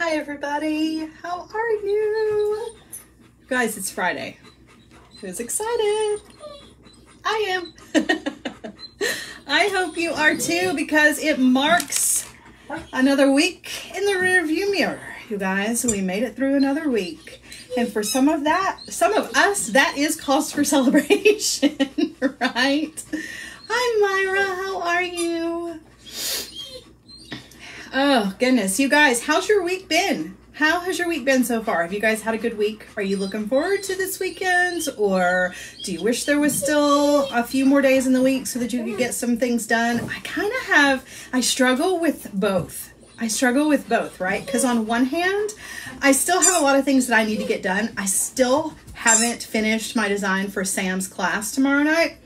Hi everybody, how are you? Guys, it's Friday. Who's excited? I am. I hope you are too, because it marks another week in the rearview mirror. You guys, we made it through another week. And for some of us, that is cause for celebration, right? Hi Myra, how are you? Oh, goodness. You guys, how's your week been? How has your week been so far? Have you guys had a good week? Are you looking forward to this weekend? Or do you wish there was still a few more days in the week so that you could get some things done? I struggle with both. Right? Because on one hand, I still have a lot of things that I need to get done. I still haven't finished my design for Sam's class tomorrow night.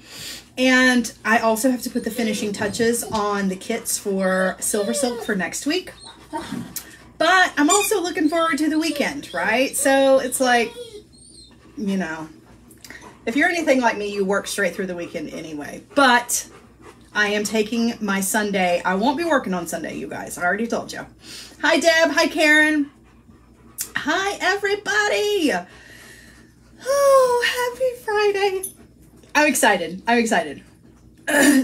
And I also have to put the finishing touches on the kits for Silver Silk for next week. But I'm also looking forward to the weekend, right? So it's like, you know, if you're anything like me, you work straight through the weekend anyway. But I am taking my Sunday. I won't be working on Sunday, you guys. I already told you. Hi, Deb. Hi, Karen. Hi, everybody. Oh, happy Friday. I'm excited.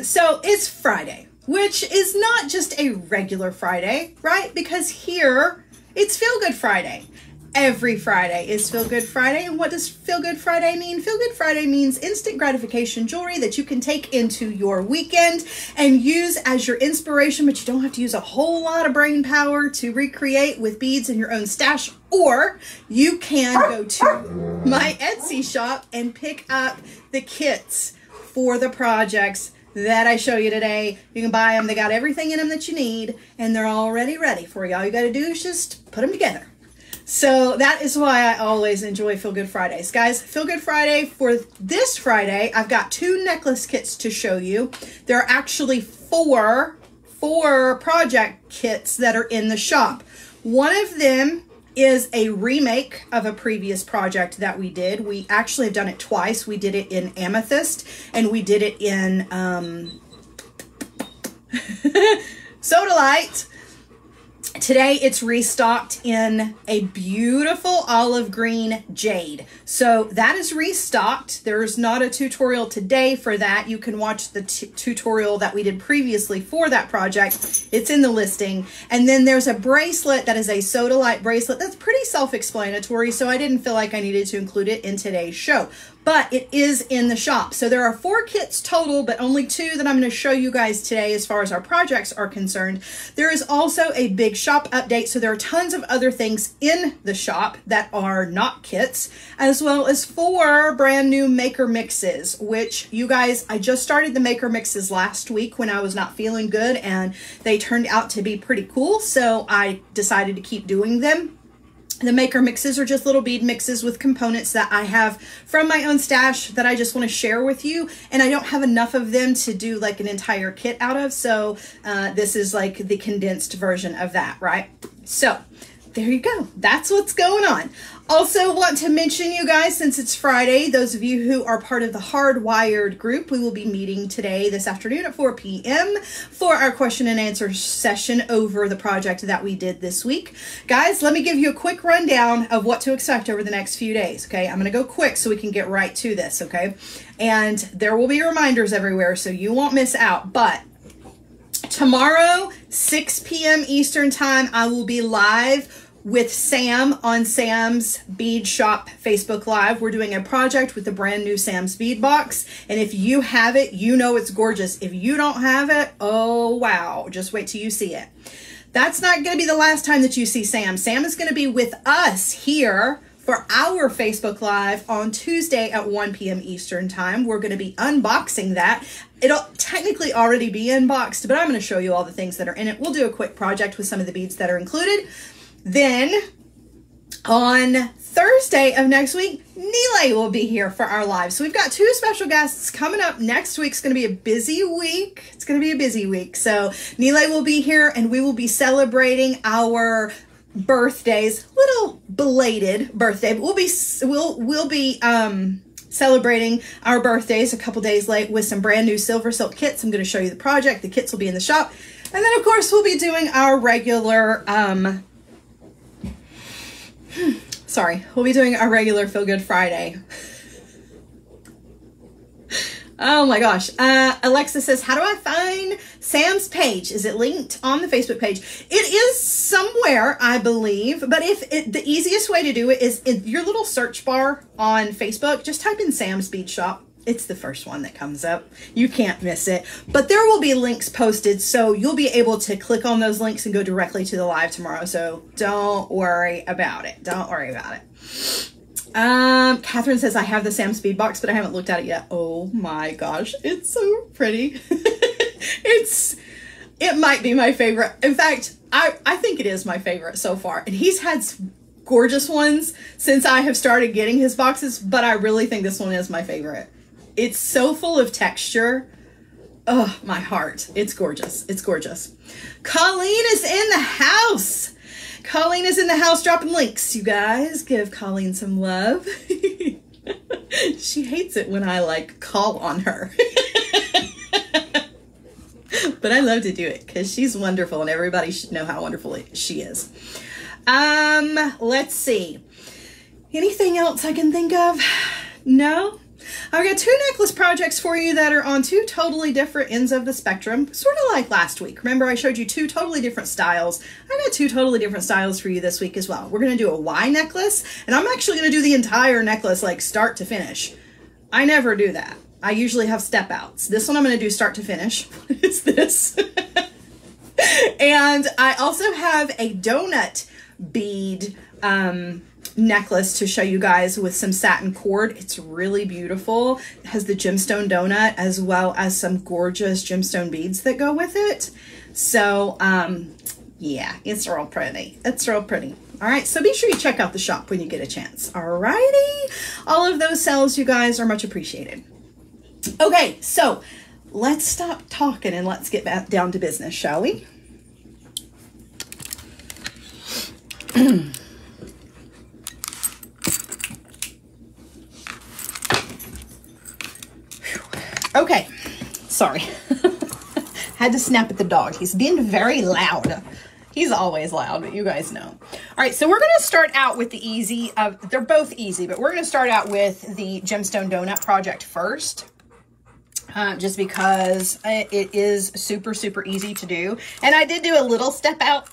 So it's Friday, which is not just a regular Friday, right? Because here it's Feel Good Friday. Every Friday is Feel Good Friday. And what does Feel Good Friday mean? Feel Good Friday means instant gratification jewelry that you can take into your weekend and use as your inspiration, but you don't have to use a whole lot of brain power to recreate with beads in your own stash. Or you can go to my Etsy shop and pick up the kits for the projects that I show you today. You can buy them. They got everything in them that you need, and they're already ready for you. All you got to do is just put them together. So that is why I always enjoy Feel Good Fridays. Guys, Feel Good Friday for this Friday, I've got 2 necklace kits to show you. There are actually four project kits that are in the shop. One of them is a remake of a previous project that we did. We actually have done it twice. We did it in Amethyst and we did it in Sodalite. Today it's restocked in a beautiful olive green jade. So that is restocked. There's not a tutorial today for that. You can watch the tutorial that we did previously for that project. It's in the listing. And then there's a bracelet that is a Sodalite bracelet that's pretty self-explanatory, so I didn't feel like I needed to include it in today's show. But it is in the shop. So there are 4 kits total, but only 2 that I'm going to show you guys today as far as our projects are concerned. There is also a big shop update. So there are tons of other things in the shop that are not kits, as well as 4 brand new maker mixes, which you guys, I just started the maker mixes last week when I was not feeling good, and they turned out to be pretty cool. So I decided to keep doing them. The maker mixes are just little bead mixes with components that I have from my own stash that I just want to share with you. And I don't have enough of them to do like an entire kit out of. So this is like the condensed version of that, right? So there you go. That's what's going on. Also want to mention, you guys, since it's Friday, those of you who are part of the Hardwired group, we will be meeting today, this afternoon at 4 p.m. for our question and answer session over the project that we did this week. Guys, let me give you a quick rundown of what to expect over the next few days, okay? I'm going to go quick so we can get right to this, okay? And there will be reminders everywhere, so you won't miss out. But tomorrow, 6 p.m. Eastern Time, I will be live with Sam on Sam's Bead Shop Facebook Live. We're doing a project with the brand new Sam's Bead Box. And if you have it, you know it's gorgeous. If you don't have it, oh wow, just wait till you see it. That's not going to be the last time that you see Sam. Sam is going to be with us here for our Facebook Live on Tuesday at 1 p.m. Eastern Time. We're going to be unboxing that. It'll technically already be unboxed, but I'm going to show you all the things that are in it. We'll do a quick project with some of the beads that are included. Then on Thursday of next week, Nile will be here for our live. So we've got 2 special guests coming up. Next week's going to be a busy week. It's going to be a busy week. So Nile will be here and we will be celebrating our birthdays, little belated birthday, but we'll be celebrating our birthdays a couple days late with some brand new Silver Silk kits. I'm going to show you the project. The kits will be in the shop. And then of course we'll be doing our regular Sorry, we'll be doing our regular Feel Good Friday. Oh my gosh. Alexa says, how do I find Sam's page? Is it linked on the Facebook page? It is somewhere, I believe, but the easiest way to do it is in your little search bar on Facebook. Just type in Sam's Bead Shop. It's the first one that comes up. You can't miss it. But there will be links posted, so you'll be able to click on those links and go directly to the live tomorrow. So don't worry about it. Don't worry about it. Catherine says, I have the Sam Speed box, but I haven't looked at it yet. Oh my gosh, it's so pretty. It might be my favorite. In fact, I think it is my favorite so far. And he's had gorgeous ones since I have started getting his boxes, but I really think this one is my favorite. It's so full of texture. Oh, my heart. It's gorgeous. It's gorgeous. Colleen is in the house. Colleen is in the house dropping links. You guys, give Colleen some love. She hates it when I like call on her. But I love to do it because she's wonderful and everybody should know how wonderful she is. Let's see. Anything else I can think of? No? I've got two necklace projects for you that are on two totally different ends of the spectrum, sort of like last week. Remember, I showed you two totally different styles. I got two totally different styles for you this week as well. We're going to do a Y necklace, and I'm actually going to do the entire necklace like start to finish. I never do that. I usually have step outs. This one I'm going to do start to finish. What is this? And I also have a donut bead necklace to show you guys with some satin cord. It's really beautiful. It has the Gemstone Donut as well as some gorgeous gemstone beads that go with it. So yeah, it's real pretty. It's real pretty. All right, so be sure you check out the shop when you get a chance. All righty. All of those sales, you guys, are much appreciated. Okay, so let's stop talking and let's get back down to business, shall we? Okay, sorry. Had to snap at the dog. He's being very loud. He's always loud, but you guys know. All right, so we're going to start out with the easy. They're both easy, but we're going to start out with the Gemstone Donut project first. Just because it is super, super easy to do. And I did do a little step out,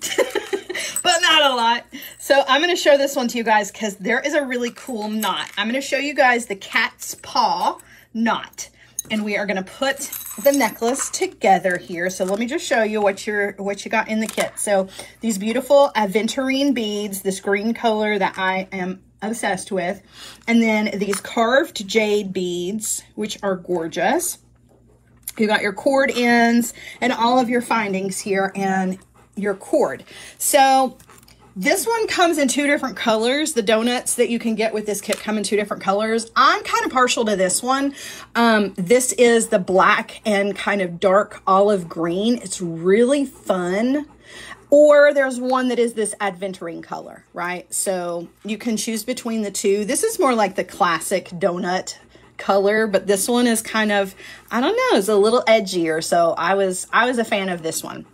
but not a lot. So I'm going to show this one to you guys because there is a really cool knot. I'm going to show you guys the cat's paw knot. And we are going to put the necklace together here. So let me just show you what you got in the kit. So these beautiful aventurine beads, this green color that I am obsessed with. And then these carved jade beads, which are gorgeous. You got your cord ends and all of your findings here and your cord. So this one comes in two different colors. The donuts that you can get with this kit come in two different colors. I'm kind of partial to this one. This is the black and kind of dark olive green. It's really fun. Or there's one that is this aventurine color, right? So you can choose between the two. This is more like the classic donut color, but this one is kind of, I don't know, it's a little edgier. So I was a fan of this one.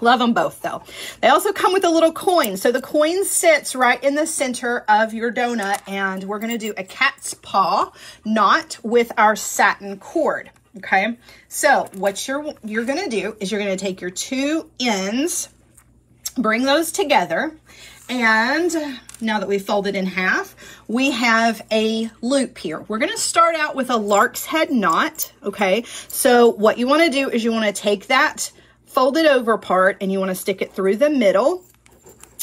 Love them both though. They also come with a little coin. So the coin sits right in the center of your donut, and we're going to do a cat's paw knot with our satin cord. Okay. So what you're going to do is you're going to take your two ends, bring those together. And now that we've folded in half, we have a loop here. We're going to start out with a lark's head knot. Okay. So what you want to do is you want to take that folded over part and you want to stick it through the middle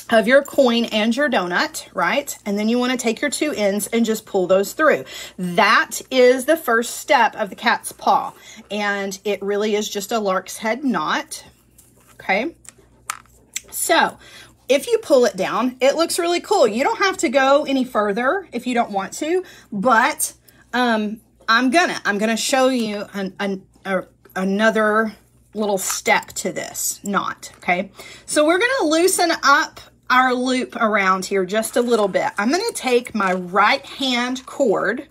of your coin and your donut, right? And then you want to take your two ends and just pull those through. That is the first step of the cat's paw. And it really is just a lark's head knot. Okay. So if you pull it down, it looks really cool. You don't have to go any further if you don't want to, but I'm gonna show you another little step to this knot. Okay, so we're gonna loosen up our loop around here just a little bit. I'm gonna take my right hand cord,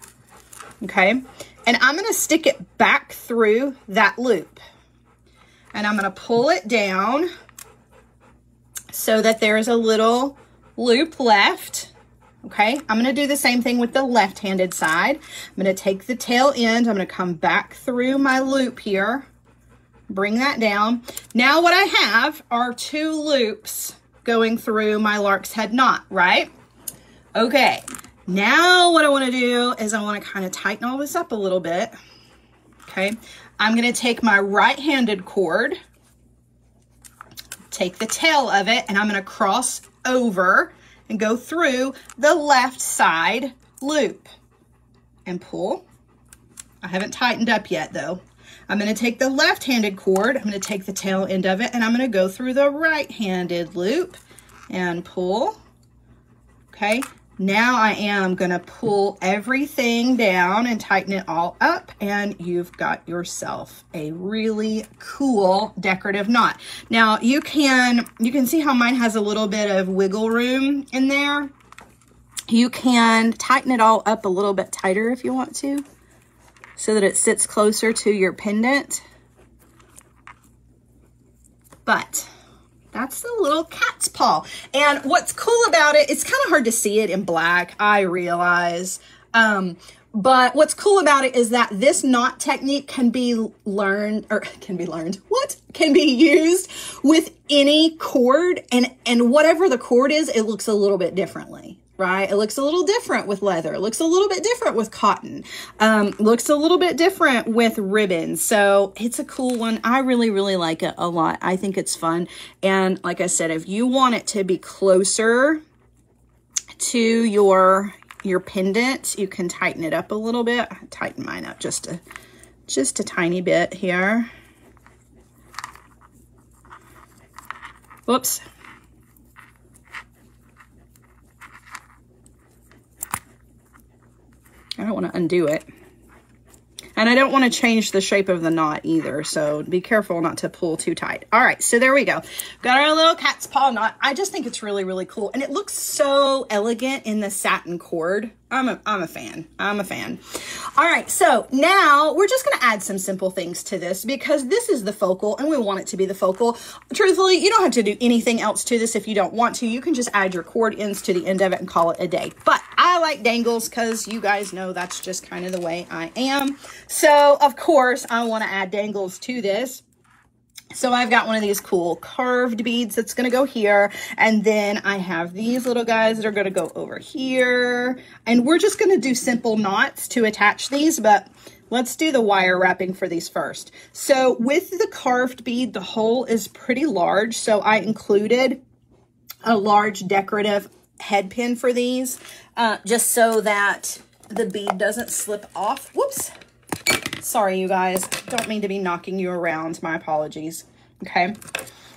okay, and I'm gonna stick it back through that loop, and I'm gonna pull it down so that there's a little loop left. Okay, I'm going to do the same thing with the left-handed side. I'm going to take the tail end. I'm going to come back through my loop here. Bring that down. Now what I have are 2 loops going through my lark's head knot, right? Okay, now what I want to do is I want to kind of tighten all this up a little bit. Okay, I'm going to take my right-handed cord, take the tail of it, and I'm going to cross over and go through the left side loop and pull. I haven't tightened up yet though. I'm going to take the left-handed cord, I'm going to take the tail end of it, and I'm going to go through the right-handed loop and pull. Okay, now I am going to pull everything down and tighten it all up, and you've got yourself a really cool decorative knot. Now you can see how mine has a little bit of wiggle room in there. You can tighten it all up a little bit tighter if you want to, so that it sits closer to your pendant. But that's the little cat's paw. And what's cool about it, it's kind of hard to see it in black, I realize. But what's cool about it is that this knot technique can be learned, or can be used with any cord, and whatever the cord is, it looks a little bit differently. Right? It looks a little different with leather. It looks a little bit different with cotton. Looks a little bit different with ribbon. So it's a cool one. I really, really like it a lot. I think it's fun. And like I said, if you want it to be closer to your pendant, you can tighten it up a little bit. I tighten mine up just a tiny bit here. Whoops. I don't want to undo it. And I don't want to change the shape of the knot either, so be careful not to pull too tight. All right, so there we go. Got our little cat's paw knot. I just think it's really, really cool. And it looks so elegant in the satin cord. I'm a fan. I'm a fan. All right, so now we're just going to add some simple things to this because this is the focal and we want it to be the focal. Truthfully, you don't have to do anything else to this if you don't want to. You can just add your cord ends to the end of it and call it a day. But I like dangles because you guys know that's just kind of the way I am. So, of course, I want to add dangles to this. So I've got one of these cool carved beads that's going to go here. And then I have these little guys that are going to go over here. And we're just going to do simple knots to attach these, but let's do the wire wrapping for these first. So with the carved bead, the hole is pretty large. So I included a large decorative head pin for these, just so that the bead doesn't slip off. Whoops. Sorry, you guys. Don't mean to be knocking you around. My apologies. Okay.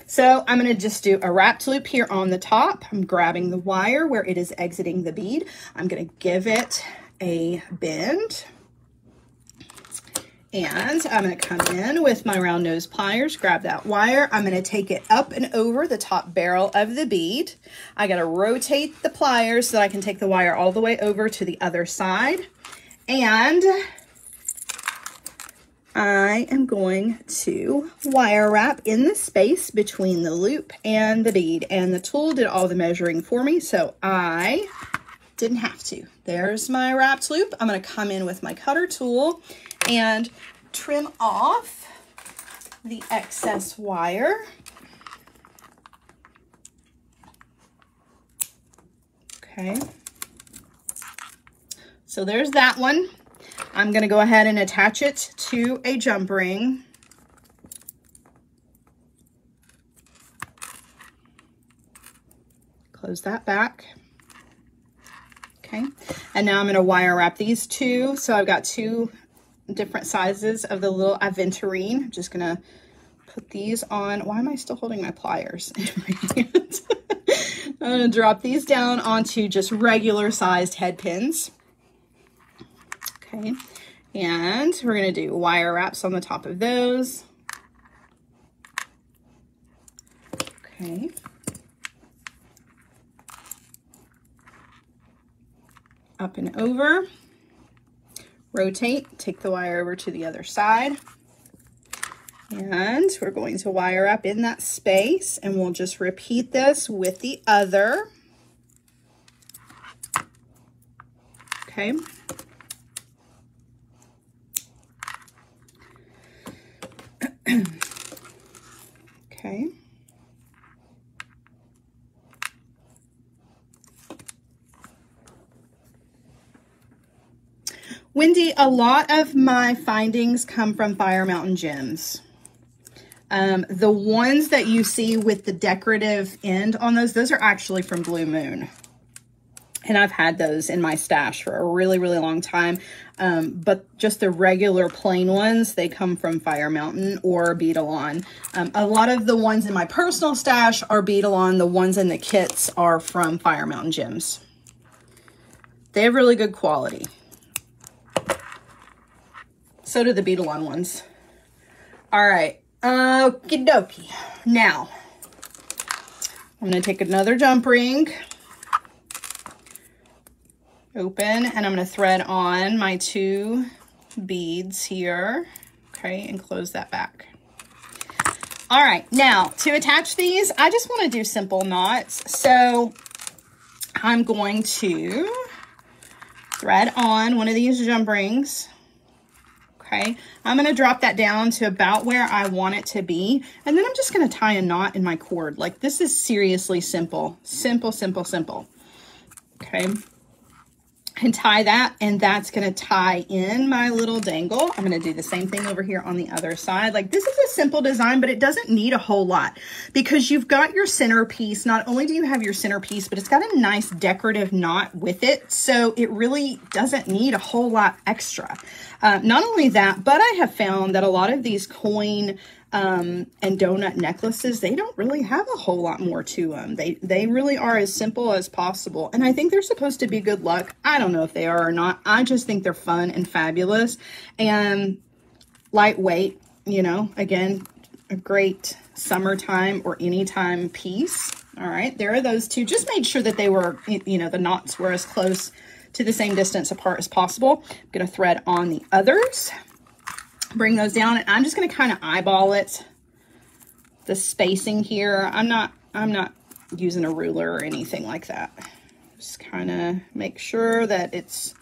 So I'm going to just do a wrapped loop here on the top. I'm grabbing the wire where it is exiting the bead. I'm going to give it a bend. And I'm going to come in with my round nose pliers, grab that wire. I'm going to take it up and over the top barrel of the bead. I got to rotate the pliers so that I can take the wire all the way over to the other side. And I am going to wire wrap in the space between the loop and the bead. And the tool did all the measuring for me, so I didn't have to. There's my wrapped loop. I'm going to come in with my cutter tool and trim off the excess wire. Okay. So there's that one. I'm going to go ahead and attach it to a jump ring. Close that back. Okay. And now I'm going to wire wrap these two. So I've got two different sizes of the little aventurine. I'm just going to put these on. Why am I still holding my pliers in my hand? I'm going to drop these down onto just regular sized head pins. Okay, and we're going to do wire wraps on the top of those. Okay. Up and over. Rotate, take the wire over to the other side. And we're going to wire up in that space, and we'll just repeat this with the other. okay? Okay. Wendy, a lot of my findings come from Fire Mountain gems. The ones that you see with the decorative end on those are actually from Blue Moon. And I've had those in my stash for a really, really long time. But just the regular plain ones, they come from Fire Mountain or Beadalon. A lot of the ones in my personal stash are Beadalon. The ones in the kits are from Fire Mountain gems. They have really good quality. So do the Beadalon ones. All right. Okie dokie. Now, I'm going to take another jump ring. Open, and I'm going to thread on my 2 beads here. Okay, and close that back. All right. Now, to attach these, I just want to do simple knots. So I'm going to thread on one of these jump rings. Okay, I'm going to drop that down to about where I want it to be. And then I'm just going to tie a knot in my cord. Like, this is seriously simple. Simple, simple, simple. Okay. And tie that, and that's going to tie in my little dangle. I'm going to do the same thing over here on the other side. Like, this is a simple design, but it doesn't need a whole lot because you've got your centerpiece. Not only do you have your centerpiece, but it's got a nice decorative knot with it. So it really doesn't need a whole lot extra. Not only that, but I have found that a lot of these coin and donut necklaces, they don't really have a whole lot more to them. They really are as simple as possible. And I think they're supposed to be good luck. I don't know if they are or not. I just think they're fun and fabulous and lightweight, you know, again, a great summertime or anytime piece. All right, there are those 2. Just made sure that they were, you know, the knots were as close to the same distance apart as possible. I'm going to thread on the others. Bring those down, and I'm just going to kind of eyeball it, the spacing here. I'm not using a ruler or anything like that. Just kind of make sure that it's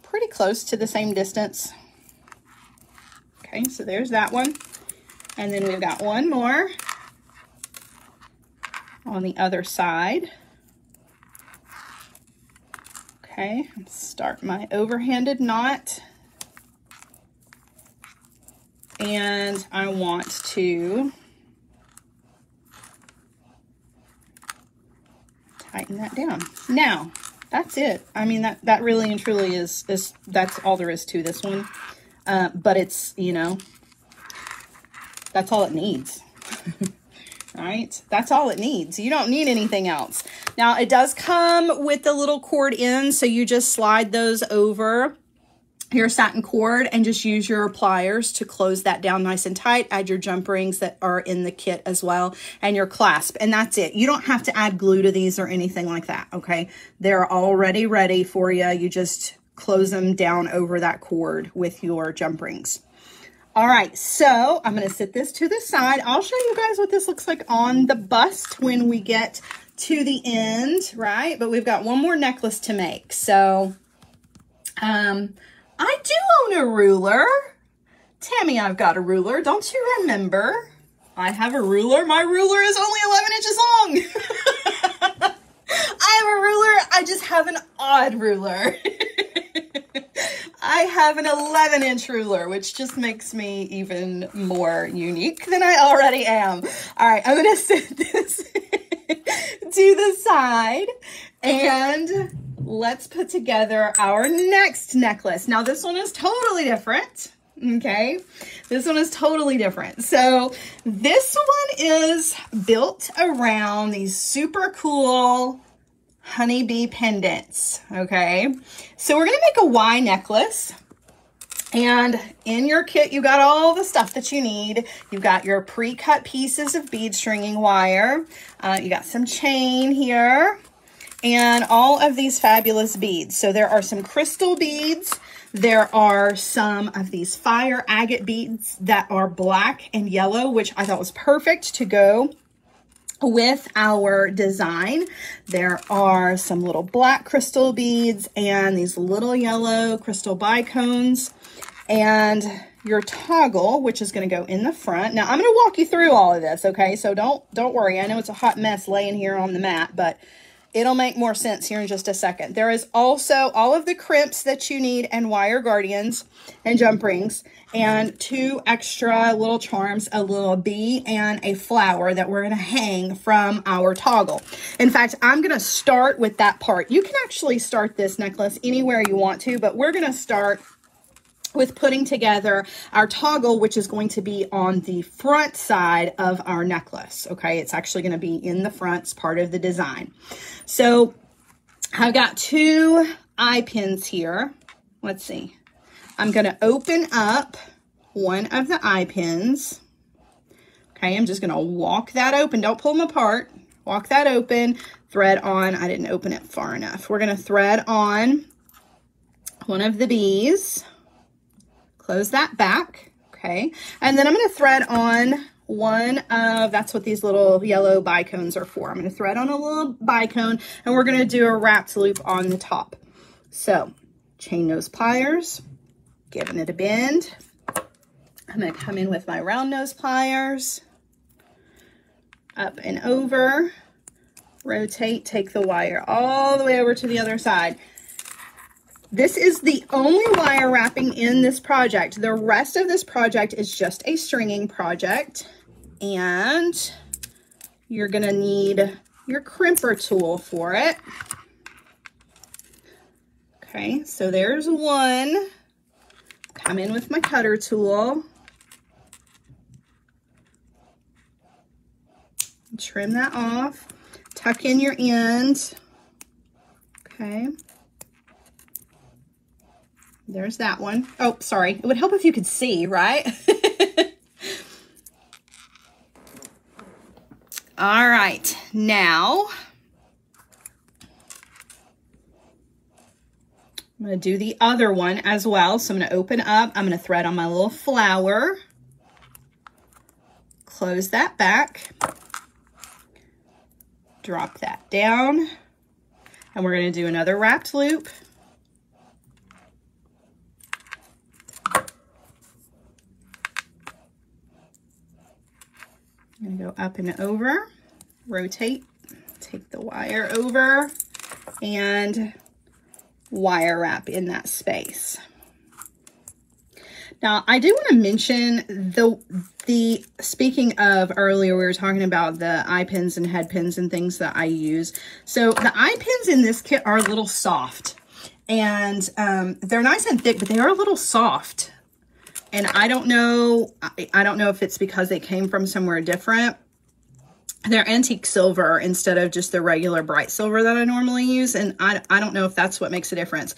pretty close to the same distance. Okay, so there's that one. And then we've got one more on the other side. Okay, start my overhanded knot. And I want to tighten that down. Now, that's it. I mean, that really and truly is that's all there is to this one. But it's, you know, that's all it needs. Right? That's all it needs. You don't need anything else. Now, it does come with the little cord end, so you just slide those over your satin cord and just use your pliers to close that down nice and tight. Add your jump rings that are in the kit as well and your clasp, and that's it. You don't have to add glue to these or anything like that, okay? They're already ready for you. You just close them down over that cord with your jump rings. All right, so I'm going to sit this to the side. I'll show you guys what this looks like on the bust when we get to the end, right? But we've got one more necklace to make. So, I do own a ruler. Tammy, I've got a ruler. Don't you remember? I have a ruler. My ruler is only 11 inches long. I have a ruler. I just have an odd ruler. I have an 11-inch ruler, which just makes me even more unique than I already am. All right, I'm going to sit this to the side and let's put together our next necklace. Now, this one is totally different, okay? This one is totally different. So this one is built around these super cool honeybee pendants, okay? So we're gonna make a Y necklace. And in your kit, you got all the stuff that you need. You've got your pre-cut pieces of bead stringing wire. You got some chain here. And all of these fabulous beads. So there are some crystal beads. There are some of these fire agate beads that are black and yellow, which I thought was perfect to go with our design. There are some little black crystal beads and these little yellow crystal bicones, and your toggle, which is going to go in the front. Now I'm going to walk you through all of this, okay? So don't worry. I know it's a hot mess laying here on the mat, but it'll make more sense here in just a second. There is also all of the crimps that you need and wire guardians and jump rings and 2 extra little charms, a little bee and a flower that we're going to hang from our toggle. In fact, I'm going to start with that part. You can actually start this necklace anywhere you want to, but we're going to start with putting together our toggle, which is going to be on the front side of our necklace. Okay, it's actually going to be in the front, it's part of the design. So I've got 2 eye pins here. Let's see. I'm going to open up one of the eye pins. Okay, I'm just going to walk that open. Don't pull them apart. Walk that open, thread on. I didn't open it far enough. We're going to thread on one of the bees. Close that back, okay? And then I'm going to thread on one of, that's what these little yellow bicones are for. I'm going to thread on a little bicone, and we're going to do a wrapped loop on the top. So, chain nose pliers, giving it a bend. I'm going to come in with my round nose pliers, up and over, rotate, take the wire all the way over to the other side. This is the only wire wrapping in this project. The rest of this project is just a stringing project, and you're gonna need your crimper tool for it. Okay, so there's one. Come in with my cutter tool. Trim that off. Tuck in your end. Okay. There's that one. Oh, sorry. It would help if you could see, right? All right. Now, I'm going to do the other one as well. So I'm going to open up. I'm going to thread on my little flower. Close that back. Drop that down. And we're going to do another wrapped loop. I'm going to go up and over, rotate, take the wire over, and wire wrap in that space. Now, I do want to mention the speaking of earlier, we were talking about the eye pins and head pins and things that I use. So the eye pins in this kit are a little soft, and they're nice and thick, but they are a little soft. And I don't know if it's because they came from somewhere different. They're antique silver instead of just the regular bright silver that I normally use. And I don't know if that's what makes a difference.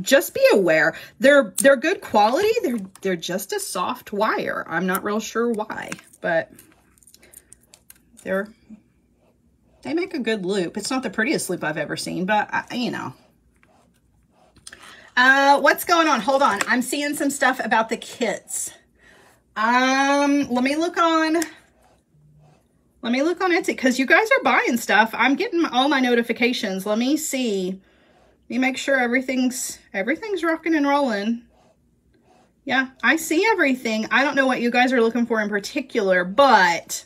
Just be aware. They're good quality. They're just a soft wire. I'm not real sure why, but they make a good loop. It's not the prettiest loop I've ever seen, but you know. What's going on? Hold on. I'm seeing some stuff about the kits. Let me look on Etsy, because you guys are buying stuff. I'm getting all my notifications. Let me see. Let me make sure everything's rocking and rolling. Yeah, I see everything. I don't know what you guys are looking for in particular, but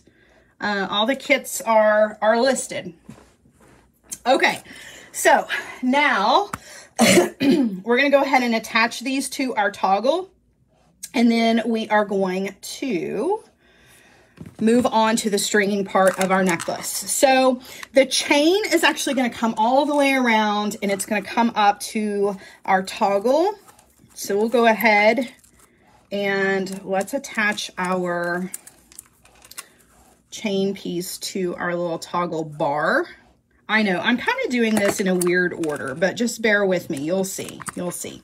all the kits are listed. Okay, so now we're going to go ahead and attach these to our toggle, and then we are going to move on to the stringing part of our necklace. So the chain is actually going to come all the way around, and it's going to come up to our toggle. So we'll go ahead and let's attach our chain piece to our little toggle bar. I know, I'm kind of doing this in a weird order, but just bear with me. You'll see. You'll see.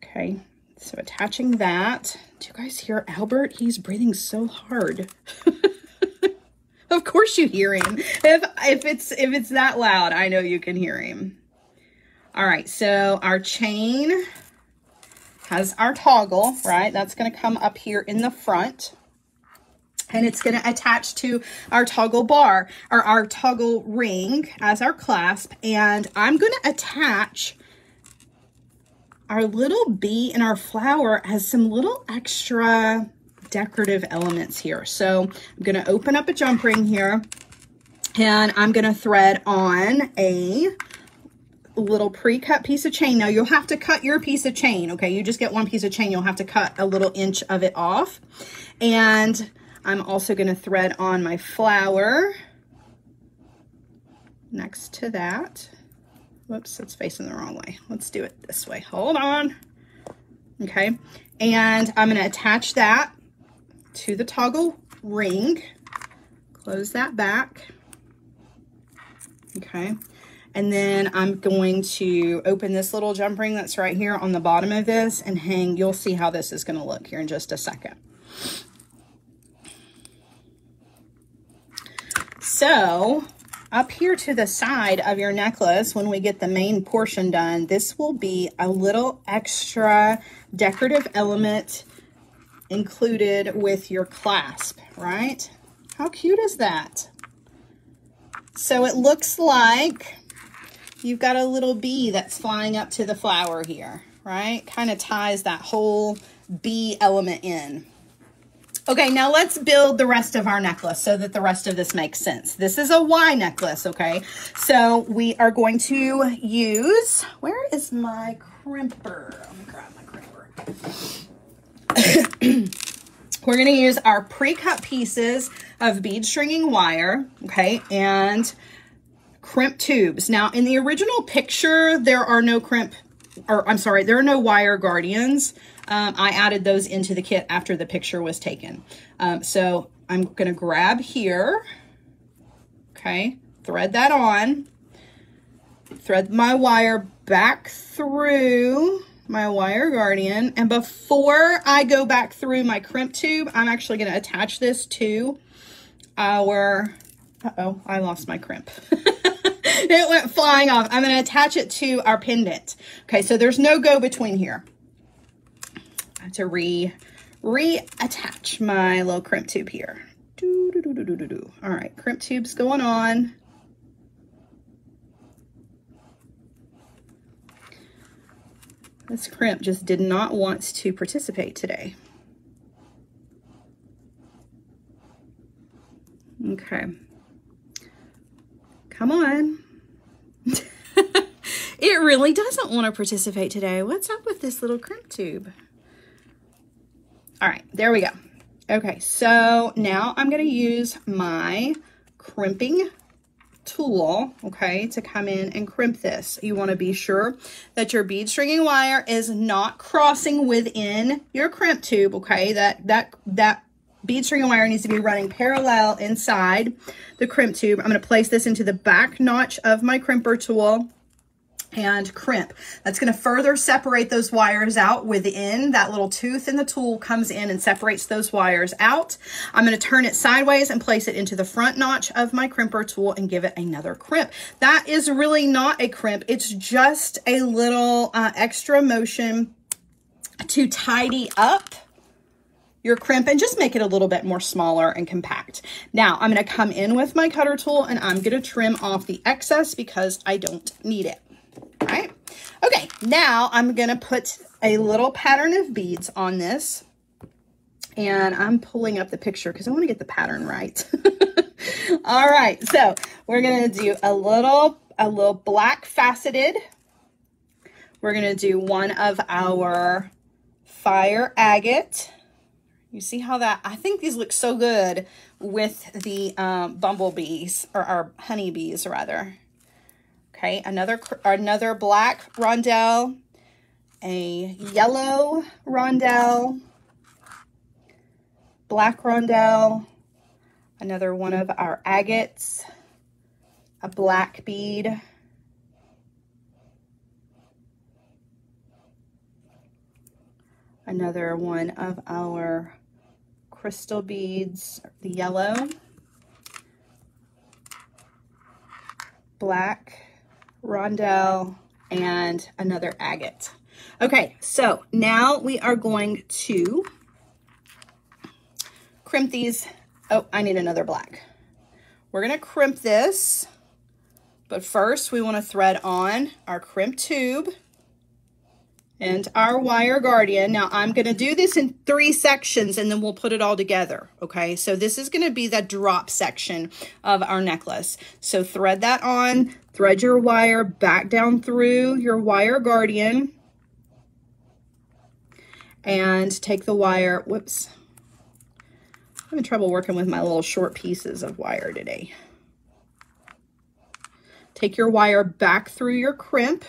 Okay, so attaching that. Do you guys hear Albert? He's breathing so hard. Of course you hear him. If it's that loud, I know you can hear him. All right, so our chain has our toggle, right? That's going to come up here in the front. And it's going to attach to our toggle bar or our toggle ring as our clasp. And I'm going to attach our little bee and our flower as some little extra decorative elements here. So I'm going to open up a jump ring here, and I'm going to thread on a little pre-cut piece of chain. Now you'll have to cut your piece of chain. Okay. You just get one piece of chain. You'll have to cut a little inch of it off. And I'm also going to thread on my flower next to that. Whoops, it's facing the wrong way. Let's do it this way. Hold on. Okay. And I'm going to attach that to the toggle ring. Close that back. Okay. And then I'm going to open this little jump ring that's right here on the bottom of this and hang. You'll see how this is going to look here in just a second. So up here to the side of your necklace, when we get the main portion done, this will be a little extra decorative element included with your clasp, right? How cute is that? So it looks like you've got a little bee that's flying up to the flower here, right? Kind of ties that whole bee element in. Okay, now let's build the rest of our necklace so that the rest of this makes sense. This is a Y necklace, okay? So we are going to use, where is my crimper? Let me grab my crimper. We're gonna use our pre-cut pieces of bead stringing wire, okay, and crimp tubes. Now in the original picture, there are no there are no wire guardians. I added those into the kit after the picture was taken. So I'm going to grab here, okay, thread that on, thread my wire back through my wire guardian. And before I go back through my crimp tube, I'm actually going to attach this to our, uh-oh, I lost my crimp. It went flying off. I'm going to attach it to our pendant. Okay, so there's no go between here. I have to reattach my little crimp tube here. All right, crimp tube's going on. This crimp just did not want to participate today. Okay. Come on. It really doesn't want to participate today. What's up with this little crimp tube? All right, there we go. Okay, so now I'm going to use my crimping tool, okay, to come in and crimp this. You want to be sure that your bead stringing wire is not crossing within your crimp tube, okay? That bead stringing wire needs to be running parallel inside the crimp tube. I'm going to place this into the back notch of my crimper tool and crimp. That's going to further separate those wires out within. That little tooth in the tool comes in and separates those wires out. I'm going to turn it sideways and place it into the front notch of my crimper tool and give it another crimp. That is really not a crimp. It's just a little extra motion to tidy up your crimp and just make it a little bit more smaller and compact. Now I'm going to come in with my cutter tool and I'm going to trim off the excess because I don't need it. All right. Okay. Now I'm going to put a little pattern of beads on this, and I'm pulling up the picture because I want to get the pattern right. All right. So we're going to do a little black faceted. We're going to do one of our fire agate. You see how that, I think these look so good with the bumblebees, or our honeybees rather. Okay, another black rondelle, a yellow rondelle, black rondelle, another one of our agates, a black bead, another one of our crystal beads, the yellow, black rondelle, and another agate. Okay, so now we are going to crimp these Oh, I need another black. We're gonna crimp this, but first we wanna thread on our crimp tube and our wire guardian. Now I'm gonna do this in 3 sections and then we'll put it all together, okay? So this is gonna be the drop section of our necklace. So thread that on, thread your wire back down through your wire guardian, and take the wire, whoops. I'm having trouble working with my little short pieces of wire today. Take your wire back through your crimp,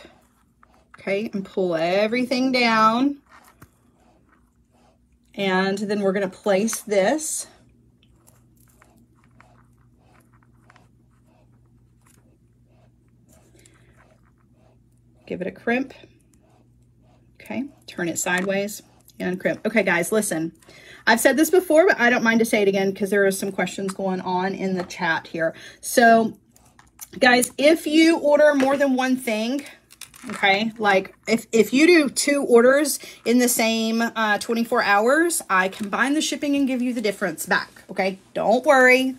okay, and pull everything down. And then we're gonna place this give it a crimp, okay, turn it sideways and crimp. Okay guys, listen, I've said this before, but I don't mind to say it again because there are some questions going on in the chat here. So guys, if you order more than one thing, okay, like if you do 2 orders in the same 24 hours, I combine the shipping and give you the difference back, okay? Don't worry.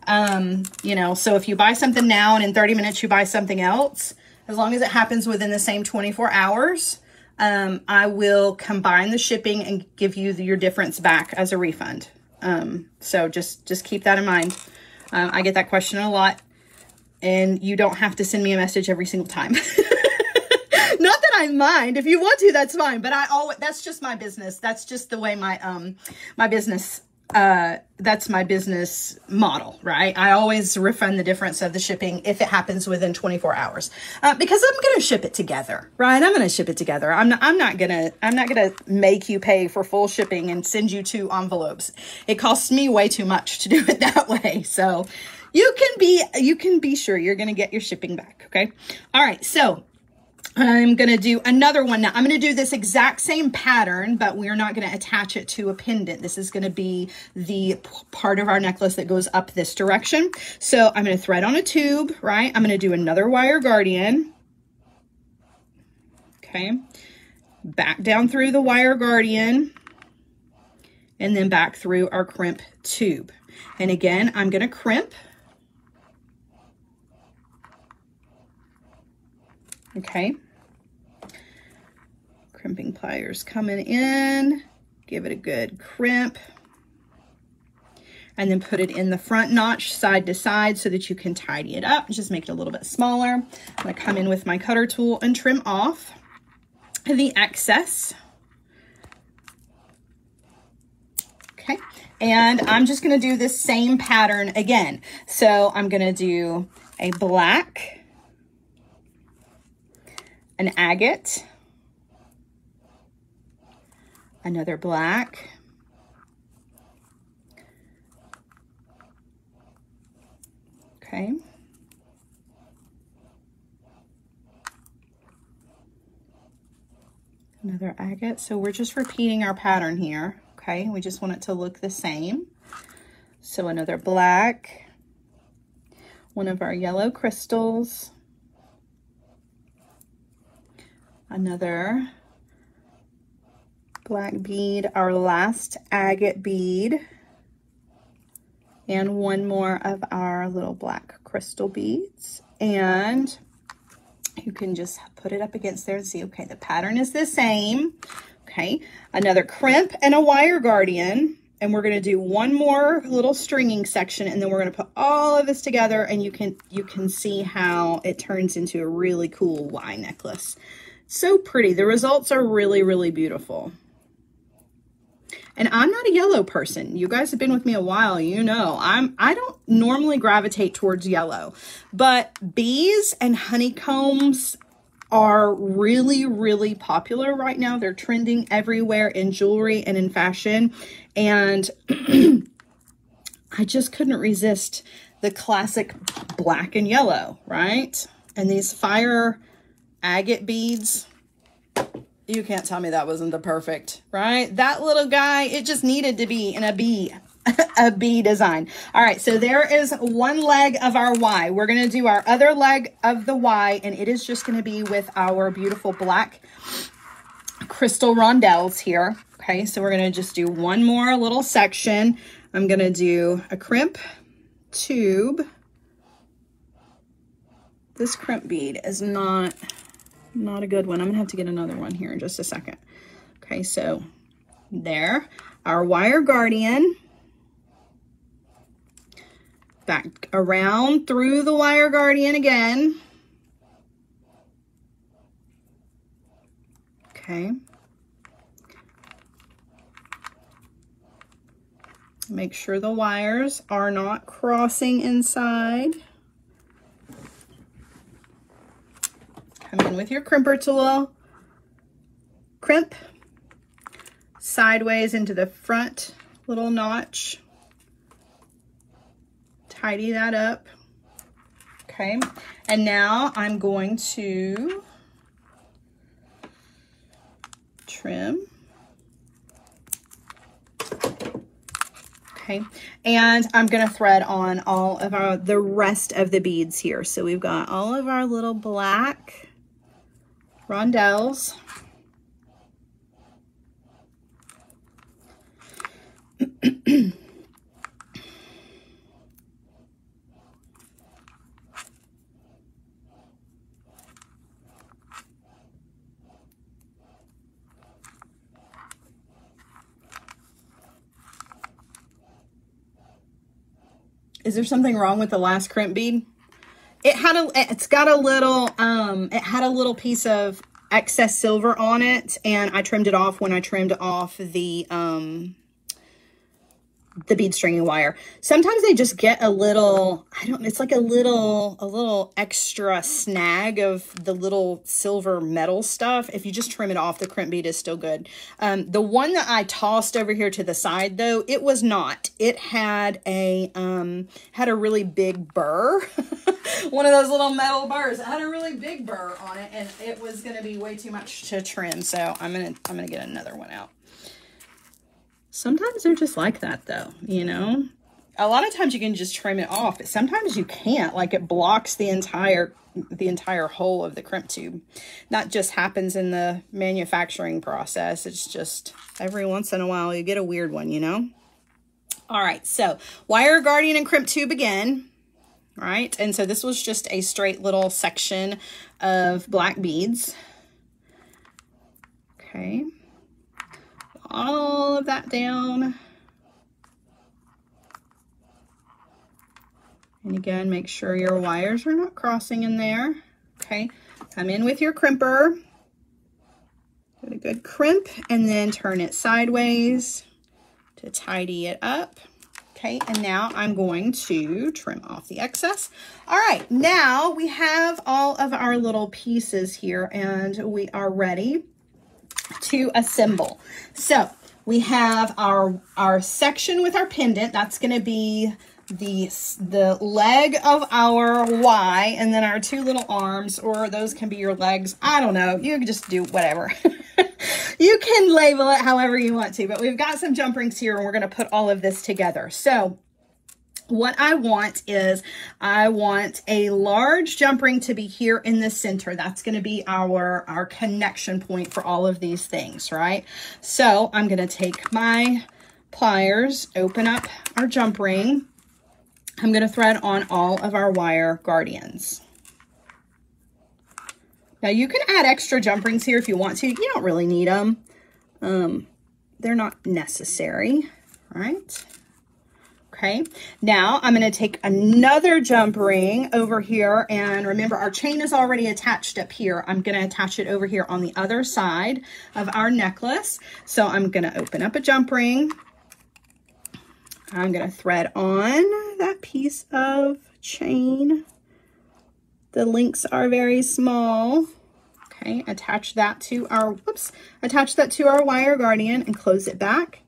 You know, so if you buy something now and in 30 minutes you buy something else, as long as it happens within the same 24 hours, I will combine the shipping and give you your difference back as a refund. So just keep that in mind. I get that question a lot, and you don't have to send me a message every single time. Not that I mind. If you want to, that's fine. But that's just my business. That's just the way my business, that's my business model, right? I always refund the difference of the shipping if it happens within 24 hours, because I'm going to ship it together, right? I'm going to ship it together. I'm not going to make you pay for full shipping and send you 2 envelopes. It costs me way too much to do it that way. So you can be sure you're going to get your shipping back. Okay. All right. So I'm going to do another one now. I'm going to do this exact same pattern, but we're not going to attach it to a pendant. This is going to be the part of our necklace that goes up this direction. So I'm going to thread on a tube, right? I'm going to do another wire guardian. Okay. Back down through the wire guardian and then back through our crimp tube. And again, I'm going to crimp. Okay. Crimping pliers coming in, give it a good crimp, and then put it in the front notch side to side so that you can tidy it up. Just make it a little bit smaller. I'm gonna come in with my cutter tool and trim off the excess. Okay, and I'm just gonna do this same pattern again. So I'm gonna do a black, an agate, another black, okay, another agate. So we're just repeating our pattern here, okay? We just want it to look the same. So another black, one of our yellow crystals, another black bead, our last agate bead, and one more of our little black crystal beads. And you can just put it up against there and see, okay, the pattern is the same. Okay, another crimp and a wire guardian. And we're gonna do one more little stringing section, and then we're gonna put all of this together, and you can see how it turns into a really cool Y necklace. So pretty. The results are really, really beautiful. And I'm not a yellow person. You guys have been with me a while, you know. I don't normally gravitate towards yellow, but bees and honeycombs are really, really popular right now. They're trending everywhere in jewelry and in fashion. And I just couldn't resist the classic black and yellow, right? And these fire agate beads, you can't tell me that wasn't the perfect, right? That little guy, it just needed to be in a bee, a bee design. All right, so there is one leg of our Y. We're gonna do our other leg of the Y, and it is just gonna be with our beautiful black crystal rondelles here. Okay, so we're gonna just do one more little section. I'm going to do a crimp tube. This crimp bead is not a good one. I'm going to have to get another one here in just a second. Okay, so there, our wire guardian. Back around through the wire guardian again. Okay. Make sure the wires are not crossing inside. Come in with your crimper tool. Crimp sideways into the front little notch. Tidy that up. Okay, and now I'm going to trim. Okay, and I'm going to thread on all of the rest of the beads here. So we've got all of our little black rondelles. Is there something wrong with the last crimp bead? It had a little piece of excess silver on it, and I trimmed it off when I trimmed off the bead stringing wire. Sometimes they just get a little, it's like a little extra snag of the little silver metal stuff. If you just trim it off, the crimp bead is still good. The one that I tossed over here to the side though, it was not. It had a really big burr. One of those little metal burrs. It had a really big burr on it, and it was going to be way too much to trim. So I'm going to get another one out. Sometimes they're just like that though, you know. A lot of times you can just trim it off, but sometimes you can't. Like, it blocks the entire hole of the crimp tube. That just happens in the manufacturing process. It's just every once in a while you get a weird one, you know. All right, so wire guardian and crimp tube again. Right, and so this was just a straight little section of black beads. Okay. All of that down. And again, make sure your wires are not crossing in there. Okay, come in with your crimper. Get a good crimp and then turn it sideways to tidy it up. Okay, and now I'm going to trim off the excess. All right, now we have all of our little pieces here and we are ready to assemble. So we have our section with our pendant. That's going to be the leg of our Y, and then our two little arms, or those can be your legs. I don't know. You can just do whatever. You can label it however you want to, but we've got some jump rings here and we're going to put all of this together. So what I want is I want a large jump ring to be here in the center. That's going to be our connection point for all of these things, right? So I'm going to take my pliers, open up our jump ring. I'm going to thread on all of our wire guardians. Now you can add extra jump rings here if you want to. You don't really need them. They're not necessary, right? Okay, now I'm going to take another jump ring over here, and remember our chain is already attached up here. I'm going to attach it over here on the other side of our necklace. So I'm going to open up a jump ring. I'm going to thread on that piece of chain. The links are very small. Okay, attach that to our wire guardian and close it back.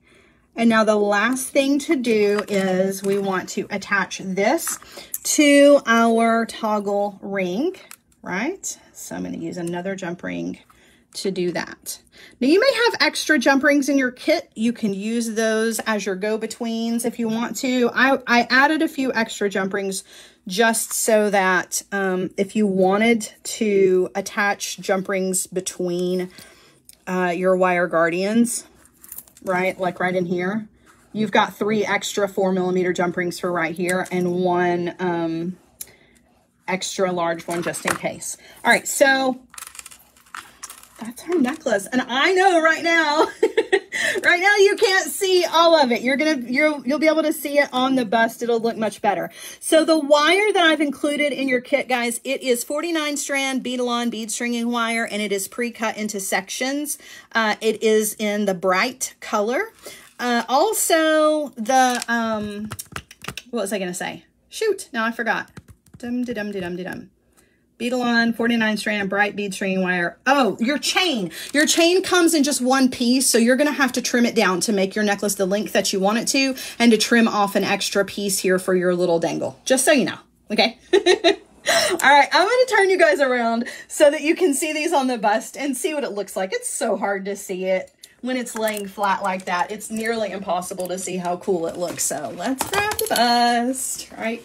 And now the last thing to do is we want to attach this to our toggle ring, right? So I'm going to use another jump ring to do that. Now you may have extra jump rings in your kit. You can use those as your go-betweens if you want to. I added a few extra jump rings just so that if you wanted to attach jump rings between your wire guardians, right, like right in here, you've got 3 extra 4mm jump rings for right here and 1 extra large one just in case. All right, so that's our necklace. And I know right now, right now you can't see all of it. You'll be able to see it on the bust. It'll look much better. So the wire that I've included in your kit, guys, it is 49 strand bead-along bead stringing wire, and it is pre-cut into sections. It is in the bright color. Also the, what was I going to say? Shoot, now I forgot. Dum-de-dum-de-dum-de-dum. Bead-along, 49 strand, bright bead stringing wire. Oh, your chain. Your chain comes in just 1 piece, so you're going to have to trim it down to make your necklace the length that you want it to, and to trim off an extra piece here for your little dangle. Just so you know, okay? All right, I'm going to turn you guys around so that you can see these on the bust and see what it looks like. It's so hard to see it when it's laying flat like that. It's nearly impossible to see how cool it looks. So let's grab the bust, right?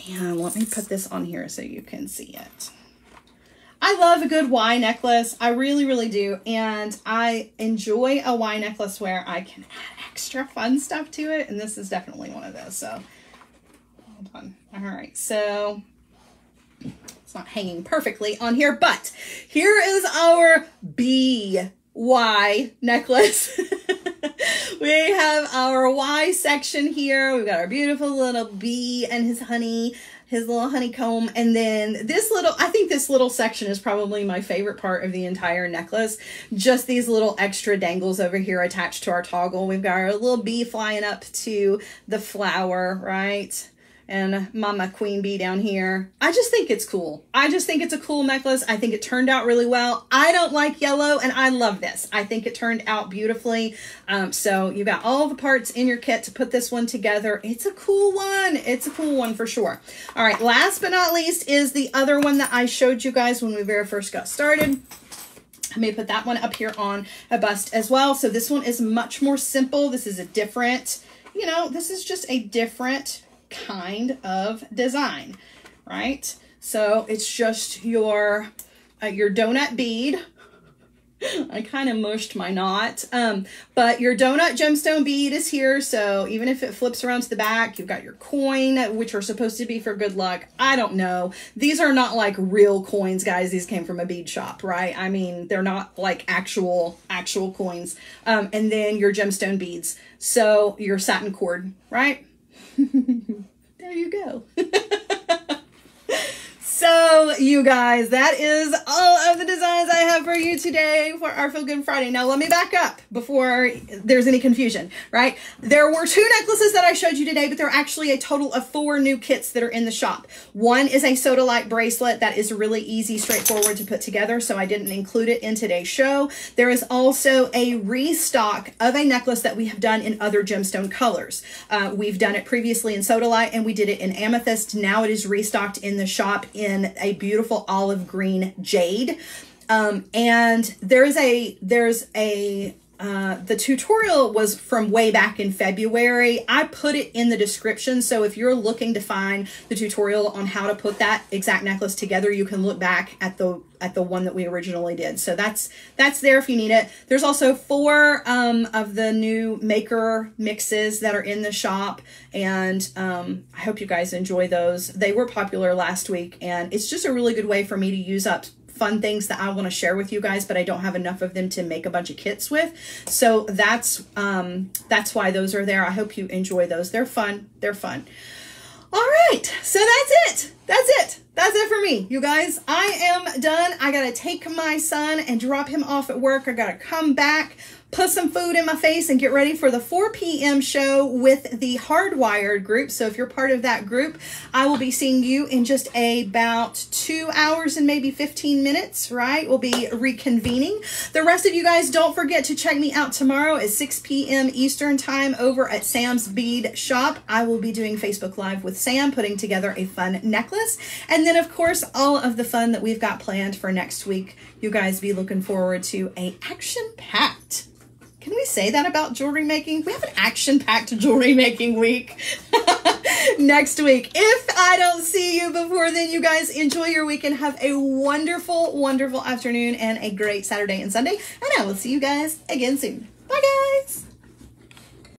And let me put this on here so you can see it. I love a good Y necklace. I really, really do. And I enjoy a Y necklace where I can add extra fun stuff to it. And this is definitely one of those. So hold on. All right. So it's not hanging perfectly on here, but here is our BY necklace. We have our Y section here. We've got our beautiful little bee and his honey, his little honeycomb. And then this little, I think this little section is probably my favorite part of the entire necklace. Just these little extra dangles over here attached to our toggle. We've got our little bee flying up to the flower, right? And Mama Queen Bee down here. I just think it's cool. I just think it's a cool necklace. I think it turned out really well. I don't like yellow, and I love this. I think it turned out beautifully. So you got all the parts in your kit to put this one together. It's a cool one. It's a cool one for sure. All right, last but not least is the other one that I showed you guys when we very first got started. I may put that one up here on a bust as well. So this one is much more simple. This is a different, you know, this is just a different kind of design, right? So it's just your donut bead. I kind of mushed my knot, but your donut gemstone bead is here. So even if it flips around to the back, you've got your coin, which are supposed to be for good luck. I don't know. These are not like real coins, guys. These came from a bead shop, right? I mean, they're not like actual coins. And then your gemstone beads. So your satin cord, right? There you go. So you guys, that is all of the designs I have for you today for our Feel Good Friday. Now let me back up before there's any confusion, right? There were 2 necklaces that I showed you today, but there are actually a total of 4 new kits that are in the shop. One is a Sodalite bracelet that is really easy, straightforward to put together, so I didn't include it in today's show. There is also a restock of a necklace that we have done in other gemstone colors. We've done it previously in Sodalite and we did it in amethyst. Now it is restocked in the shop in a beautiful olive green jade. And the tutorial was from way back in February. I put it in the description. So if you're looking to find the tutorial on how to put that exact necklace together, you can look back at the one that we originally did. So that's there if you need it. There's also 4 of the new maker mixes that are in the shop. And I hope you guys enjoy those. They were popular last week, and it's just a really good way for me to use up fun things that I want to share with you guys, but I don't have enough of them to make a bunch of kits with. So that's why those are there. I hope you enjoy those. They're fun. They're fun. All right. So that's it. That's it. That's it for me, you guys. I am done. I got to take my son and drop him off at work. I got to come back, put some food in my face, and get ready for the 4 p.m. show with the Hardwired group. So if you're part of that group, I will be seeing you in just about 2 hours and maybe 15 minutes, right? We'll be reconvening. The rest of you guys, don't forget to check me out tomorrow at 6 p.m. Eastern time over at Sam's Bead Shop. I will be doing Facebook Live with Sam, putting together a fun necklace. And then, of course, all of the fun that we've got planned for next week. You guys be looking forward to a action-packed, can we say that about jewelry making? We have an action-packed jewelry making week next week. If I don't see you before then, you guys enjoy your weekend. Have a wonderful, wonderful afternoon and a great Saturday and Sunday. And I will see you guys again soon. Bye, guys.